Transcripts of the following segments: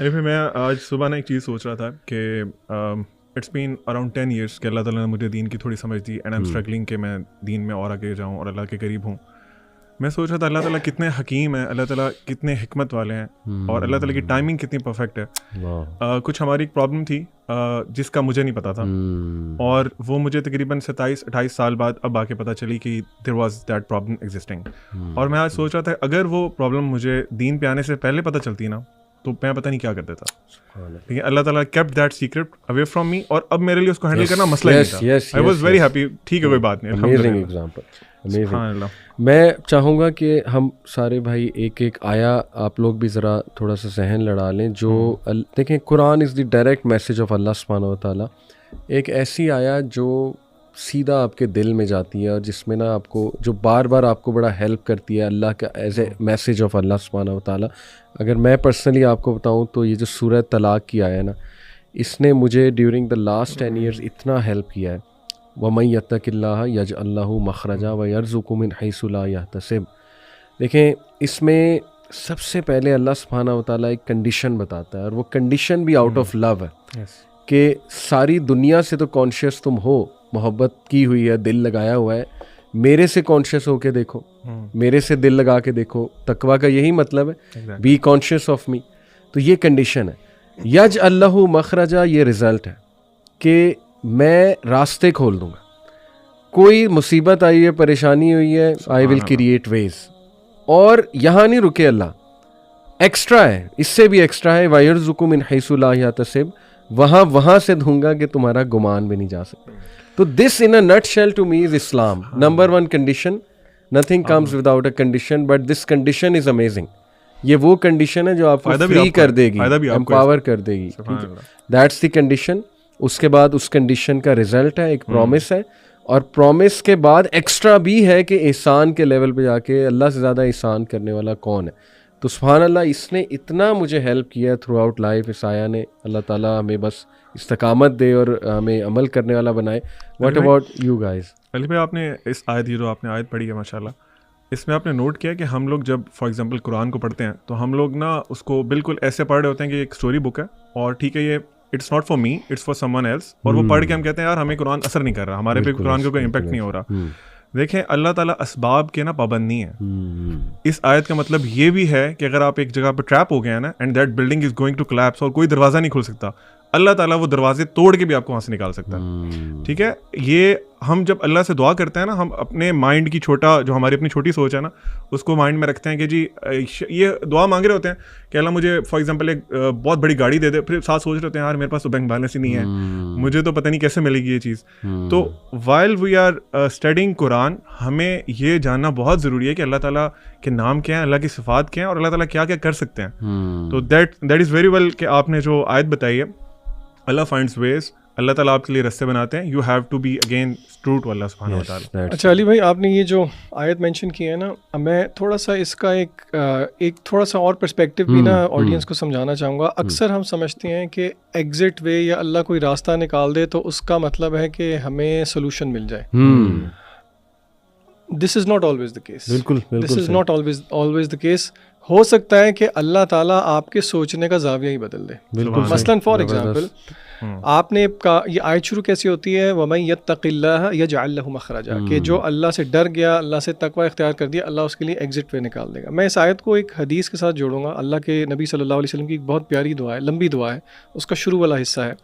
ارے بھائی میں آج صبح نا ایک چیز سوچ رہا تھا کہ اٹس بین اراؤنڈ 10 years کہ اللہ تعالیٰ نے مجھے دین کی تھوڑی سمجھ the and I am struggling کہ میں دین میں اور آگے جاؤں اور اللہ کے قریب ہوں. میں سوچ رہا تھا اللہ تعالیٰ کتنے حکیم ہیں, اللہ تعالیٰ کتنے حکمت والے ہیں, اور اللہ تعالیٰ کی ٹائمنگ کتنی پرفیکٹ ہے. کچھ ہماری ایک پرابلم تھی جس کا مجھے نہیں پتا تھا, اور وہ مجھے تقریباً 27-28 سال بعد اب آ کے پتہ چلی کہ there was that problem existing. اور میں آج سوچ رہا تھا اگر وہ پرابلم مجھے دین پہ آنے سے پہلے پتہ چلتی نا تو میں پتہ نہیں کیا کر دیتا. لیکن اللہ تعالیٰ kept that secret away from me, اور اب میرے لیے اس کو ہینڈل کرنا مسئلہ ہی نہیں تھا. I was very happy. ٹھیک ہے کوئی بات نہیں. Amazing example. میں چاہوں گا کہ ہم سارے بھائی ایک ایک آیا آپ لوگ بھی ذرا تھوڑا سا ذہن لڑا لیں. جو دیکھیں قرآن از دی ڈائریکٹ میسج آف اللہ سبحانہ و تعالیٰ. ایک ایسی آیا جو سیدھا آپ کے دل میں جاتی ہے اور جس میں نا آپ کو جو بار بار آپ کو بڑا ہیلپ کرتی ہے اللہ کا ایز اے میسج آف اللہ سبحانہ و تعالیٰ. اگر میں پرسنلی آپ کو بتاؤں تو یہ جو سورہ طلاق کی آیا نا, اس نے مجھے ڈیورنگ دا لاسٹ 10 years اتنا ہیلپ کیا ہے. وَمَن يَتَّقِ اللَّهَ يَجْعَل لَّهُ مَخْرَجًا وَيَرْزُقْهُ مِنْ حَيْثُ لَا يَحْتَسِبُ. دیکھیں اس میں سب سے پہلے اللہ سبحانہ و تعالیٰ ایک کنڈیشن بتاتا ہے, اور وہ کنڈیشن بھی آؤٹ آف لو ہے کہ ساری دنیا سے تو کانشیس تم ہو, محبت کی ہوئی ہے, دل لگایا ہوا ہے, میرے سے کانشیس ہو کے دیکھو, میرے سے دل لگا کے دیکھو. تقویٰ کا یہی مطلب ہے, بی کانشیس آف می. تو یہ کنڈیشن ہے. یجعل لہ مخرجا, یہ رزلٹ ہے کہ میں راستے کھول دوں گا. کوئی مصیبت آئی ہے, پریشانی ہوئی ہے, آئی ول کریٹ ویز. اور یہاں نہیں رکے اللہ, ایکسٹرا ہے, اس سے بھی ایکسٹرا ہے. وَيَرْزُقُ مِنْ حَيْثُ لَا يَحْتَسِبُ, وہاں سے دوں گا کہ تمہارا گمان بھی نہیں جا سکتا. تو this in a nutshell to me is Islam. Number 1 condition, nothing comes without a condition, but this condition is amazing. یہ وہ کنڈیشن ہے جو آپ کو فری کر دے گی, امپاور کر دے گی. That's the condition. اس کے بعد اس کنڈیشن کا رزلٹ ہے, ایک پرومس ہے, اور پرومس کے بعد ایکسٹرا بھی ہے کہ احسان کے لیول پہ جا کے اللہ سے زیادہ احسان کرنے والا کون ہے. تو سبحان اللہ, اس نے اتنا مجھے ہیلپ کیا ہے تھرو آؤٹ لائف. اس آیا نے, اللہ تعالیٰ ہمیں بس استقامت دے اور ہمیں عمل کرنے والا بنائے. What about you guys? Ali بھائی, آپ نے اس آیت, یہ جو آپ نے آیت پڑھی ہے ماشاء اللہ, اس میں آپ نے نوٹ کیا کہ ہم لوگ جب فار ایگزامپل قرآن کو پڑھتے ہیں تو ہم لوگ نا اس کو بالکل ایسے پڑھ رہے ہوتے ہیں کہ ایک اسٹوری بک ہے, اور ٹھیک ہے یہ it's not for me, it's for someone else, اور وہ پڑھ کے ہم کہتے ہیں یار ہمیں قرآن اثر نہیں کر رہا, ہمارے پہ قرآن کا کوئی امپیکٹ نہیں ہو رہا. دیکھیں اللہ تعالیٰ اسباب کے نا پابند نہیں ہے. اس آیت کا مطلب یہ بھی ہے کہ اگر آپ ایک جگہ پہ ٹریپ ہو گئے ہیں نا, and that building is going to collapse, اور کوئی دروازہ نہیں کھل سکتا, اللہ تعالیٰ وہ دروازے توڑ کے بھی آپ کو وہاں سے نکال سکتا ہے. ٹھیک ہے, یہ ہم جب اللہ سے دعا کرتے ہیں نا, ہم اپنے مائنڈ کی چھوٹا, جو ہماری اپنی چھوٹی سوچ ہے نا, اس کو مائنڈ میں رکھتے ہیں کہ جی یہ دعا مانگ رہے ہوتے ہیں کہ اللہ مجھے فار ایگزامپل ایک بہت بڑی گاڑی دے دے, پھر ساتھ سوچ رہے ہوتے ہیں یار میرے پاس تو بینک بیلنس ہی نہیں ہے, مجھے تو پتہ نہیں کیسے ملے گی یہ چیز. تو وائل وی آر اسٹڈیئنگ قرآن, ہمیں یہ جاننا بہت ضروری ہے کہ اللہ تعالیٰ کے نام کیا ہیں, اللہ کی صفات کیا ہیں, اور اللہ تعالیٰ کیا کیا کر سکتے ہیں. تو دیٹ از ویری ویل کہ آپ نے جو آیت بتائی ہے, اللہ فائنڈس ویز, اللہ تعالیٰ آپ کے لیے راستے بناتے ہیں. You have to be again true to Allah سبحانہ و تعالیٰ. اچھا علی بھائی, آپ نے یہ جو آیت مینشن کی ہے نا, میں تھوڑا سا اس کا ایک تھوڑا سا اور پرسپیکٹو بھی نا آڈینس کو سمجھانا چاہوں گا. اکثر ہم سمجھتے ہیں کہ ایگزٹ وے یا اللہ کوئی راستہ نکال دے تو اس کا مطلب ہے کہ ہمیں سولوشن مل جائے. This is not always the case. بالکل, this is not always the case. ہو سکتا ہے کہ اللہ تعالیٰ آپ کے سوچنے کا زاویہ ہی بدل دے. مثلاً فار ایگزامپل, آپ نے یہ آیت شروع کیسی ہوتی ہے, وَمَن يَتَّقِ اللَّهَ يَجْعَل لَّهُ مَخْرَجًا, کہ جو اللہ سے ڈر گیا, اللہ سے تقوی اختیار کر دیا, اللہ اس کے لیے ایگزٹ وے نکال دے گا. میں اس آیت کو ایک حدیث کے ساتھ جوڑوں گا. اللہ کے نبی صلی اللہ علیہ وسلم کی ایک بہت پیاری دعا ہے, لمبی دعا ہے, اس کا شروع والا حصہ ہے.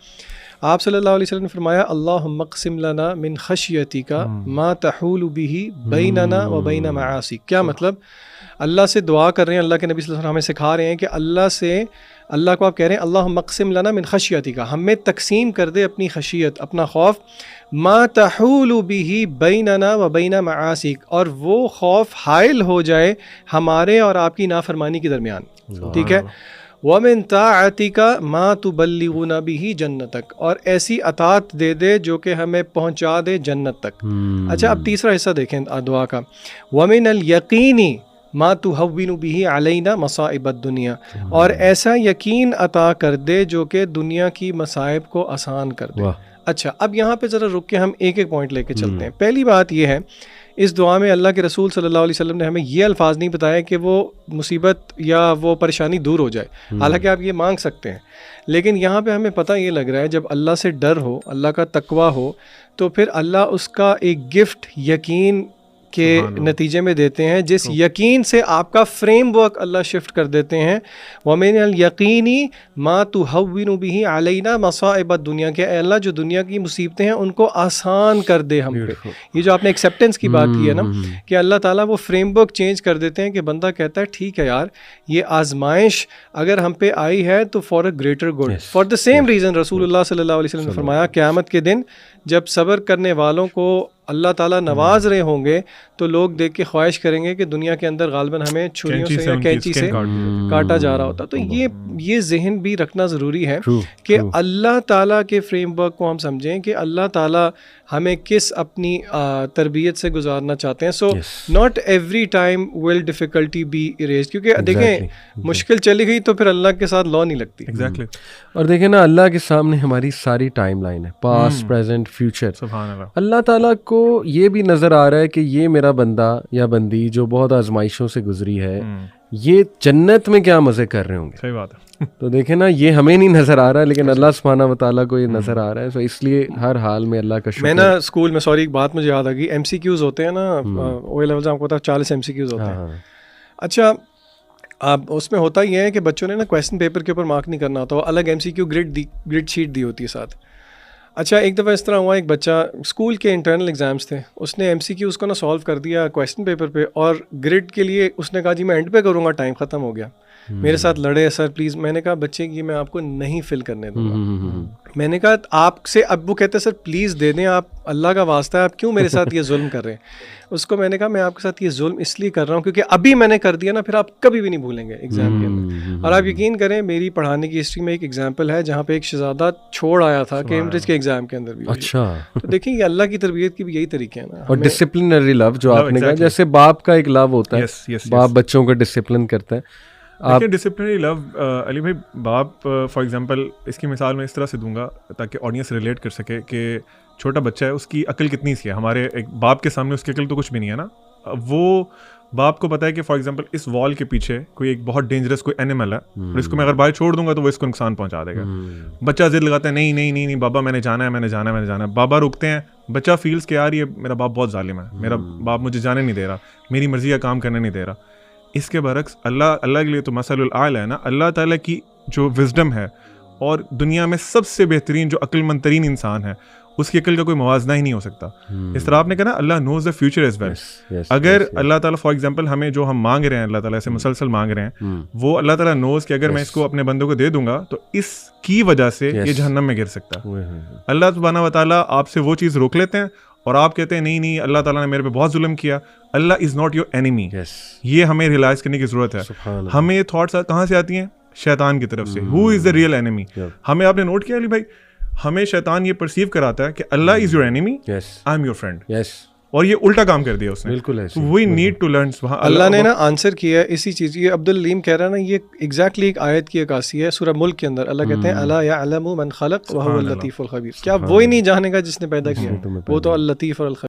آپ صلی اللہ علیہ وسلم نے فرمایا, اللہم اقسم لنا من خشیتک ما تحول به بیننا و بین معاصیک. کیا مطلب؟ اللہ سے دعا کر رہے ہیں, اللہ کے نبی صلی اللہ علیہ وسلم ہمیں سکھا رہے ہیں کہ اللہ کو آپ کہہ رہے ہیں اللہم اقسم لنا من خشیتک, ہمیں تقسیم کر دے اپنی خشیت, اپنا خوف, ما تحول به بیننا و بین معاصیک, اور وہ خوف حائل ہو جائے ہمارے اور آپ کی نافرمانی کے درمیان. ٹھیک ہے, وَمِن طَاعَتِكَ مَا تُبَلِّغُنَا بِهِ جَنَّتَكَ, اور ایسی اطاعت دے دے جو کہ ہمیں پہنچا دے جنت تک. اچھا, اب تیسرا حصہ دیکھیں دعا کا, وَمِنَ الْيَقِينِ مَا تُهَوِّنُ بِهِ عَلَيْنَا مَصَائِبَ الدُّنْيَا, اور ایسا یقین عطا کر دے جو کہ دنیا کی مصائب کو آسان کر دے. اچھا, اب یہاں پہ ذرا رک کے ہم ایک ایک پوائنٹ لے کے چلتے ہیں. پہلی بات یہ ہے اس دعا میں اللہ کے رسول صلی اللہ علیہ وسلم نے ہمیں یہ الفاظ نہیں بتایا کہ وہ مصیبت یا وہ پریشانی دور ہو جائے، حالانکہ آپ یہ مانگ سکتے ہیں، لیکن یہاں پہ ہمیں پتہ یہ لگ رہا ہے جب اللہ سے ڈر ہو، اللہ کا تقویٰ ہو، تو پھر اللہ اس کا ایک گفٹ یقین کے نتیجے میں دیتے ہیں، جس یقین سے آپ کا فریم ورک اللہ شفٹ کر دیتے ہیں. وَمِنَ الْيَقِينِ مَا تُهَوِّنُ بِهِ عَلَيْنَا مَصَائِبَ الدُّنْيَا، کہ اے اللہ جو دنیا کی مصیبتیں ہیں ان کو آسان کر دے ہم پہ. یہ جو آپ نے ایکسیپٹنس کی بات کی ہے نا، کہ اللہ تعالیٰ وہ فریم ورک چینج کر دیتے ہیں کہ بندہ کہتا ہے ٹھیک ہے یار، یہ آزمائش اگر ہم پہ آئی ہے تو for a greater good. For the same reason رسول اللہ صلی اللہ علیہ وسلم نے فرمایا قیامت کے دن جب صبر کرنے والوں کو اللہ تعالیٰ نواز رہے ہوں گے تو لوگ دیکھ کے خواہش کریں گے کہ دنیا کے اندر غالباً ہمیں چھریوں سے یا کینچی سے کاٹا جا رہا ہوتا. تو یہ ذہن بھی رکھنا ضروری ہے کہ اللہ تعالیٰ کے فریم ورک کو ہم سمجھیں کہ اللہ تعالیٰ ہمیں کس اپنی تربیت سے گزارنا چاہتے ہیں. So not every time will difficulty be arised, کیونکہ دیکھیں مشکل چلی گئی تو پھر اللہ کے ساتھ لا نہیں لگتی. ایگزیکٹلی. اور دیکھیں نا اللہ کے سامنے ہماری ساری ٹائم لائن ہے، پاسٹ پریزنٹ فیوچر. سبحان اللہ. اللہ تعالیٰ کو یہ بھی نظر آ رہا ہے کہ یہ میرا بندہ یا بندی جو بہت آزمائشوں سے گزری ہے، یہ جنت میں کیا مزے کر رہے ہوں گے. صحیح بات ہے. تو دیکھیں نا یہ ہمیں نہیں نظر آ رہا لیکن اللہ سبحانہ و تعالیٰ کو یہ نظر آ رہا ہے. تو اس لیے ہر حال میں اللہ کا شکر. میں نا اسکول میں ایک بات مجھے یاد آ گئی، ایم سی کیوز ہوتے ہیں نا او لیول سے، آپ کو پتا 40 ایم سی کیوز ہوتے ہیں. اچھا اب اس میں ہوتا یہ ہے کہ بچوں نے نا کویسچن پیپر کے اوپر مارک نہیں کرنا ہوتا، وہ الگ M C Q grade sheet دی ہوتی ہے ساتھ. اچھا ایک دفعہ اس طرح ہوا، ایک بچہ اسکول کے انٹرنل ایگزامس تھے، اس نے ایم سی کیو اس کو نا سالو کر دیا کویسچن پیپر پہ، اور گریڈ کے لیے اس نے کہا جی میں اینڈ پہ کروں گا، ٹائم ختم ہو گیا. میرے ساتھ لڑے سر پلیز. میں نے کہا بچے یہ میں آپ کو نہیں فل کرنے دوں گا. میں نے کہا آپ سے، اب وہ کہتے سر پلیز دے دیں، آپ اللہ کا واسطہ ہے آپ کیوں میرے ساتھ یہ ظلم کر رہے ہیں. اس کو میں نے کہا میں آپ کے ساتھ یہ ظلم اس لیے کر رہا ہوں کیونکہ ابھی میں نے کر دیا نا پھر آپ کبھی بھی نہیں بھولیں گے ایگزام کے اندر. اور آپ یقین کریں میری پڑھانے کی ہسٹری میں ایک ایگزامپل ہے جہاں پہ ایک شہزادہ چھوڑ آیا تھا کیمبرج کے ایگزام کے اندر بھی. اچھا تو دیکھیں یہ اللہ کی تربیت کی بھی یہی طریقے ہیں نا. اور ڈسپلنری لو جو آپ نے کہا، جیسے باپ کا ایک لو ہوتا ہے، باپ بچوں کو ڈسپلن کرتا ہے. دیکھیں ڈسپلنری لو علی بھائی، باپ فار ایگزامپل اس کی مثال میں اس طرح سے دوں گا تاکہ آڈینس ریلیٹ کر سکے کہ چھوٹا بچہ ہے، اس کی عقل کتنی سی ہے. ہمارے ایک باپ کے سامنے اس کی عقل تو کچھ بھی نہیں ہے نا. وہ باپ کو پتا ہے کہ فار ایگزامپل اس وال کے پیچھے کوئی ایک بہت ڈینجرس کوئی اینیمل ہے اور اس کو میں اگر باہر چھوڑ دوں گا تو وہ اس کو نقصان پہنچا دے گا. بچہ ضد لگاتا ہے نہیں نہیں نہیں نہیں بابا میں نے جانا ہے میں نے جانا ہے میں نے جانا ہے. بابا روکتے ہیں، بچہ فیلز کہ یار یہ میرا باپ بہت ظالم ہے، میرا باپ مجھے جانے نہیں دے رہا، میری مرضی کا کام کرنے نہیں دے رہا. اس کے برعکس اللہ کے لیے تو مثل الاعلی ہے نا. اللہ تعالیٰ کی جو وزڈم ہے اور دنیا میں سب سے بہترین جو عقل مند ترین انسان ہے، اس کی عقل کا کوئی موازنہ ہی نہیں ہو سکتا. اس طرح آپ نے کہا نا اللہ نوز دا فیوچر ایز ویل. اگر اللہ تعالیٰ فار ایگزامپل ہمیں جو ہم مانگ رہے ہیں اللہ تعالیٰ سے مسلسل مانگ رہے ہیں، وہ اللہ تعالیٰ نوز کہ اگر میں اس کو اپنے بندوں کو دے دوں گا تو اس کی وجہ سے یہ جہنم میں گر سکتا ہے. اللہ سبحانہ و تعالیٰ آپ سے وہ چیز روک لیتے ہیں اور آپ کہتے ہیں نہیں نہیں اللہ تعالیٰ نے میرے پہ بہت ظلم کیا. اللہ از ناٹ یور اینیمی. یہ ہمیں ریئلائز کرنے کی ضرورت ہے. ہمیں یہ تھاٹس کہاں سے آتی ہیں؟ شیطان کی طرف سے. ہو از دا ریئل اینیمی؟ ہمیں آپ نے نوٹ کیا علی بھائی، ہمیں شیطان یہ پرسیو کراتا ہے کہ Allah is your enemy, I am your friend. اور یہ الٹا کام کر دیا اس نے. بالکل we need to learn. Allah نے نا آنسر کیا ہے اسی چیز. یہ عبدالعلیم کہہ رہا ہے نا، یہ ایگزیکٹلی ایک آیت کی عکاسی ہے سورہ ملک کے اندر. اللہ کہتے ہیں الا یعلم من خلق وهو اللطیف الخبیر. کیا وہی نہیں جانے گا جس نے پیدا کیا؟ وہ تو اللطیف اور الخبیر.